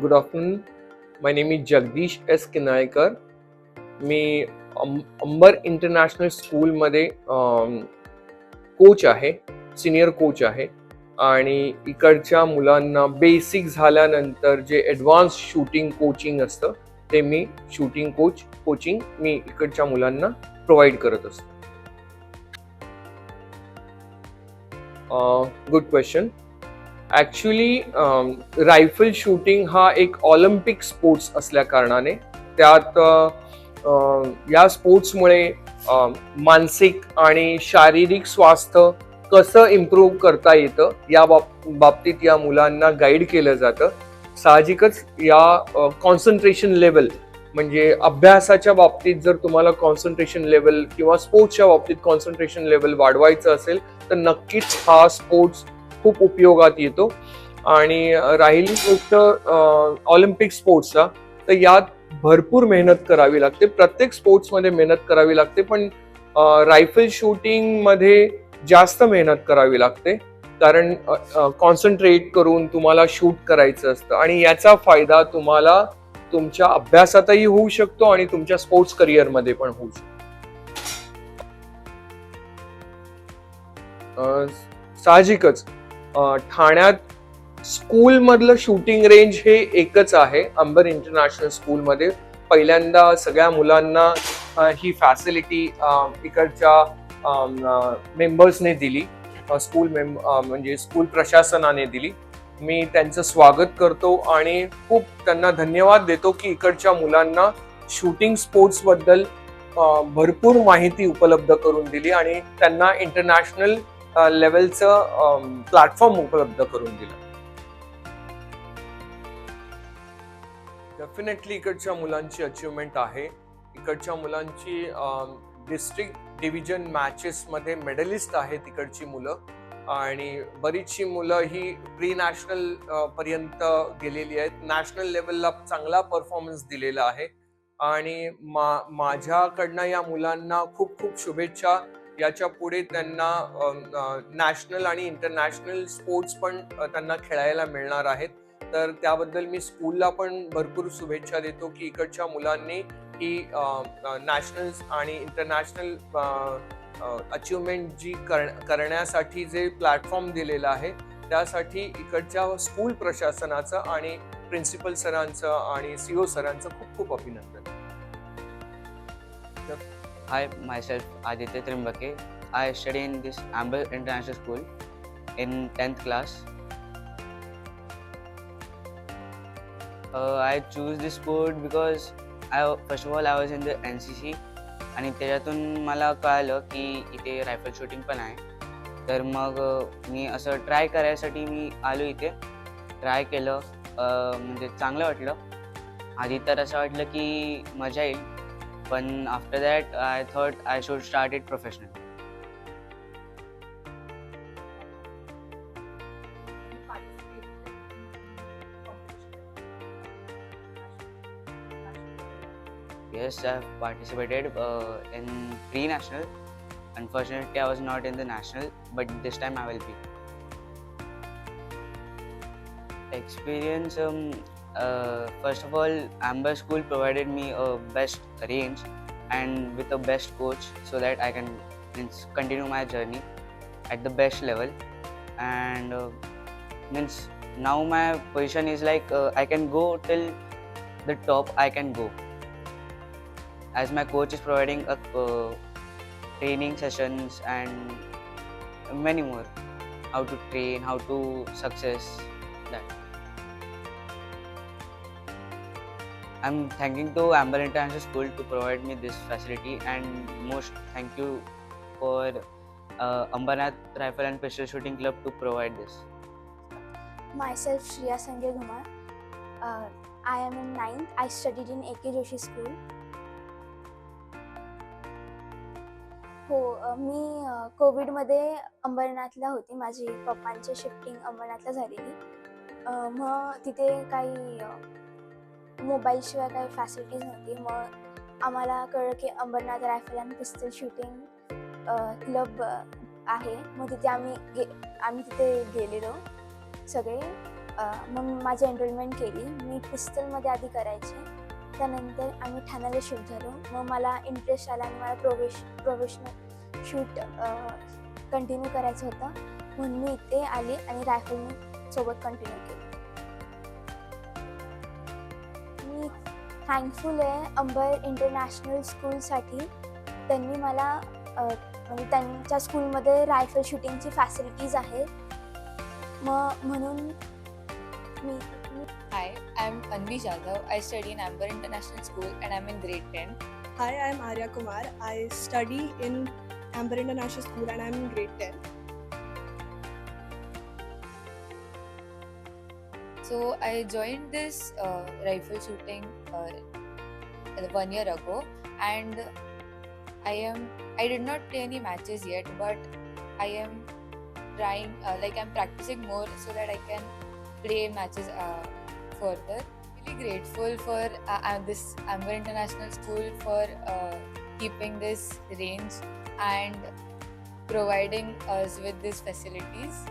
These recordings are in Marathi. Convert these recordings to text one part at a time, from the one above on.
Good afternoon. My name is Jagdish S. Kinaykar. मी अंबर इंटरनॅशनल स्कूलमध्ये कोच आहे, सिनियर कोच आहे आणि इकडच्या मुलांना बेसिक झाल्यानंतर जे ॲडव्हान्स शूटिंग कोचिंग असतं ते मी शूटिंग कोचिंग मी इकडच्या मुलांना प्रोव्हाइड करत असतो. Good question. Actually rifle shooting हा एक ऑलिम्पिक स्पोर्ट्स असल्या कारणाने त्यात या स्पोर्ट्समुळे मानसिक आणि शारीरिक स्वास्थ्य कसं इम्प्रूव्ह करता येतं या बाबतीत या मुलांना गाईड केलं जातं. साहजिकच या कॉन्सन्ट्रेशन लेवल म्हणजे अभ्यासाच्या बाबतीत जर तुम्हाला कॉन्सन्ट्रेशन लेवल किंवा स्पोर्ट्सच्या बाबतीत कॉन्सन्ट्रेशन लेवल वाढवायचं असेल तर नक्कीच हा स्पोर्ट्स खूप उपयोगात येतो. आणि राहिली गोष्ट ऑलिम्पिक स्पोर्ट्सचा, तर यात भरपूर मेहनत करावी लागते. प्रत्येक स्पोर्ट्समध्ये मेहनत करावी लागते, पण रायफल शूटिंग मध्ये जास्त मेहनत करावी लागते कारण कॉन्सन्ट्रेट करून तुम्हाला शूट करायचं असतं आणि याचा फायदा तुम्हाला तुमच्या अभ्यासातही होऊ शकतो आणि तुमच्या स्पोर्ट्स करिअरमध्ये पण होऊ शकतो. साहजिकच ठाण्यात स्कूल मधलं शूटिंग रेंज हे एकच आहे. अंबर इंटरनॅशनल स्कूलमध्ये पहिल्यांदा सगळ्या मुलांना ही फॅसिलिटी इकडच्या मेंबर्सने दिली, म्हणजे स्कूल प्रशासनाने दिली. मी त्यांचं स्वागत करतो आणि खूप त्यांना धन्यवाद देतो की इकडच्या मुलांना शूटिंग स्पोर्ट्स बद्दल भरपूर माहिती उपलब्ध करून दिली आणि त्यांना इंटरनॅशनल लेवलचं प्लॅटफॉर्म उपलब्ध करून दिलं. डेफिनेटली इकडच्या मुलांची अचीवमेंट आहे. इकडच्या मुलांची डिस्ट्रिक्ट डिव्हिजन मॅचेस मध्ये मेडलिस्ट आहेत इकडची मुलं आणि बरीचशी मुलं ही प्री नॅशनल पर्यंत गेलेली आहेत. नॅशनल लेवलला चांगला परफॉर्मन्स दिलेला आहे आणि माझ्याकडनं या मुलांना खूप खूप शुभेच्छा. याच्या पुढे त्यांना नॅशनल आणि इंटरनॅशनल स्पोर्ट्स पण त्यांना खेळायला मिळणार आहेत. तर त्याबद्दल मी स्कूलला पण भरपूर शुभेच्छा देतो की इकडच्या मुलांनी ही नॅशनल आणि इंटरनॅशनल अचीवमेंट जी करण्यासाठी जे प्लॅटफॉर्म दिलेला आहे त्यासाठी इकडच्या स्कूल प्रशासनाचं आणि प्रिन्सिपल सरांचं आणि सीओ सरांचं खूप खूप अभिनंदन. Hi, myself Aditya Trimbake. I study in this Amber International School in 10th class. I choose this sport because first of all I was in the NCC आणि त्याच्यातून मला कळालं की इथे रायफल शूटिंग पण आहे. तर मग मी असं ट्राय करायसाठी मी आलो इथे. ट्राय केलं, म्हणजे चांगलं वाटलं. आधी तर असं वाटलं की मजा येईल, पण after that I thought I should start it professional. Yes, I have participated in pre-national. Unfortunately, I was not in the national, but this time I will be. Experience, first of all, Amber School provided me a best range and with a best coach so that I can continue my journey at the best level. And now my position is like I can go till the top I can go, as my coach is providing training sessions and many more, how to train, how to success that. I'm thanking to Amber International School to provide me this facility, and most thank you for Ambernath Rifle and Pistol Shooting Club to provide this. Myself Shriya Sanjay Kumar. I am in 9th. I studied in AK Joshi School. हो, मी कोविडमध्ये अंबरनाथला होती. माझी पप्पांची शिफ्टिंग अंबरनाथला झालेली. मग तिथे काही मोबाईलशिवाय काही फॅसिलिटीज नव्हती. मग आम्हाला कळलं की Ambernath Rifle and Pistol Shooting Club आहे. मग तिथे आम्ही तिथे गेलेलो सगळे. मग माझी एनरोलमेंट केली. मी पिस्तलमध्ये आधी करायचे, त्यानंतर आम्ही ठाण्याला शिफ्ट झालो. मग मला इंटरेस्ट आला आणि मला प्रोफेशनल शूट कंटिन्यू करायचं होतं, म्हणून मी इथे आली आणि रायफल सोबत कंटिन्यू केली. मी थँकफुल आहे अंबर इंटरनॅशनल स्कूलसाठी. त्यांनी मला म्हणजे त्यांच्या स्कूलमध्ये रायफल शूटिंगची फॅसिलिटीज आहेत, मग म्हणून मी Hi, I'm Anvi Jadhav. I study in Amber International School and I'm in grade 10. Hi, I'm Arya Kumar. I study in Amber International School and I'm in grade 10. So I joined this rifle shooting 1 year ago, and I did not play any matches yet, but I am trying I'm practicing more so that I can play matches further. Really grateful for this Amber International School for keeping this range and providing us with these facilities.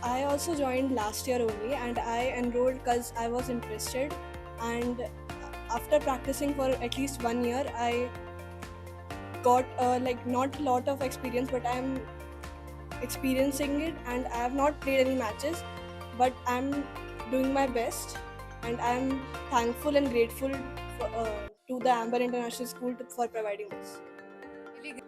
I also joined last year only and I enrolled because I was interested, and after practicing for at least 1 year I got not a lot of experience, but I'm experiencing it and I have not played any matches, but I'm doing my best and I'm thankful and grateful to the Amber International School for providing this. Really